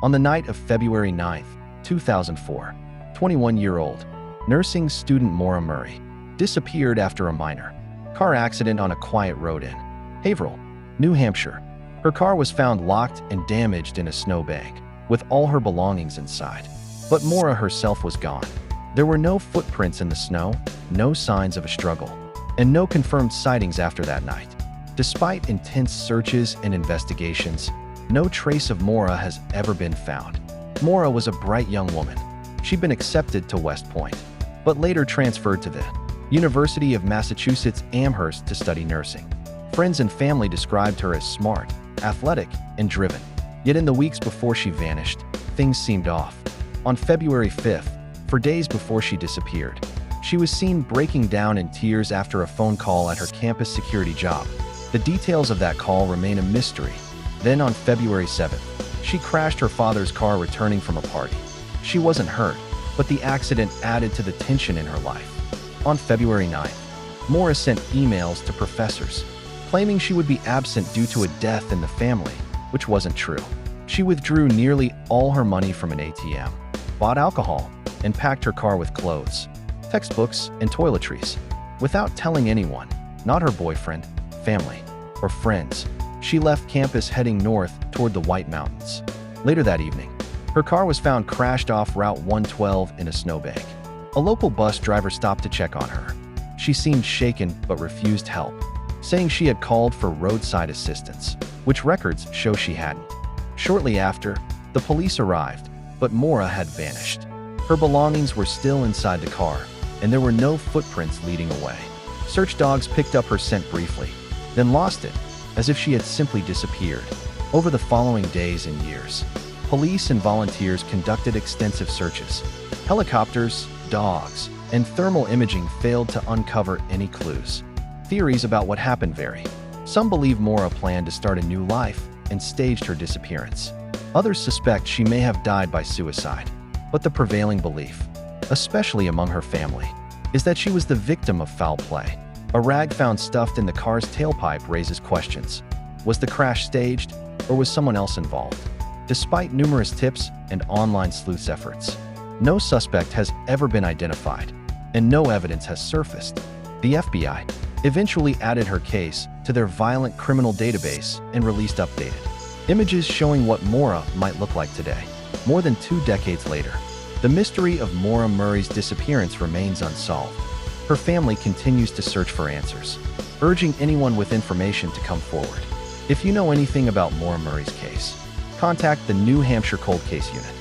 On the night of February 9, 2004, 21-year-old nursing student Maura Murray disappeared after a minor car accident on a quiet road in Haverhill, New Hampshire. Her car was found locked and damaged in a snowbank, with all her belongings inside. But Maura herself was gone. There were no footprints in the snow, no signs of a struggle, and no confirmed sightings after that night. Despite intense searches and investigations, no trace of Maura has ever been found. Maura was a bright young woman. She'd been accepted to West Point, but later transferred to the University of Massachusetts Amherst to study nursing. Friends and family described her as smart, athletic, and driven. Yet in the weeks before she vanished, things seemed off. On February 5th, for days before she disappeared, she was seen breaking down in tears after a phone call at her campus security job. The details of that call remain a mystery. Then on February 7th, she crashed her father's car returning from a party. She wasn't hurt, but the accident added to the tension in her life. On February 9th, Maura sent emails to professors, claiming she would be absent due to a death in the family, which wasn't true. She withdrew nearly all her money from an ATM, bought alcohol, and packed her car with clothes, textbooks, and toiletries. Without telling anyone, not her boyfriend, family, or friends, she left campus heading north toward the White Mountains. Later that evening, her car was found crashed off Route 112 in a snowbank. A local bus driver stopped to check on her. She seemed shaken but refused help, saying she had called for roadside assistance, which records show she hadn't. Shortly after, the police arrived, but Maura had vanished. Her belongings were still inside the car, and there were no footprints leading away. Search dogs picked up her scent briefly, then lost it, as if she had simply disappeared. Over the following days and years, police and volunteers conducted extensive searches. Helicopters, dogs, and thermal imaging failed to uncover any clues. Theories about what happened vary. Some believe Maura planned to start a new life and staged her disappearance. Others suspect she may have died by suicide. But the prevailing belief, especially among her family, is that she was the victim of foul play. A rag found stuffed in the car's tailpipe raises questions. Was the crash staged, or was someone else involved? Despite numerous tips and online sleuths' efforts, no suspect has ever been identified, and no evidence has surfaced. The FBI eventually added her case to their violent criminal database and released updated images showing what Maura might look like today. More than 2 decades later, the mystery of Maura Murray's disappearance remains unsolved. Her family continues to search for answers, urging anyone with information to come forward. If you know anything about Maura Murray's case, contact the New Hampshire Cold Case Unit.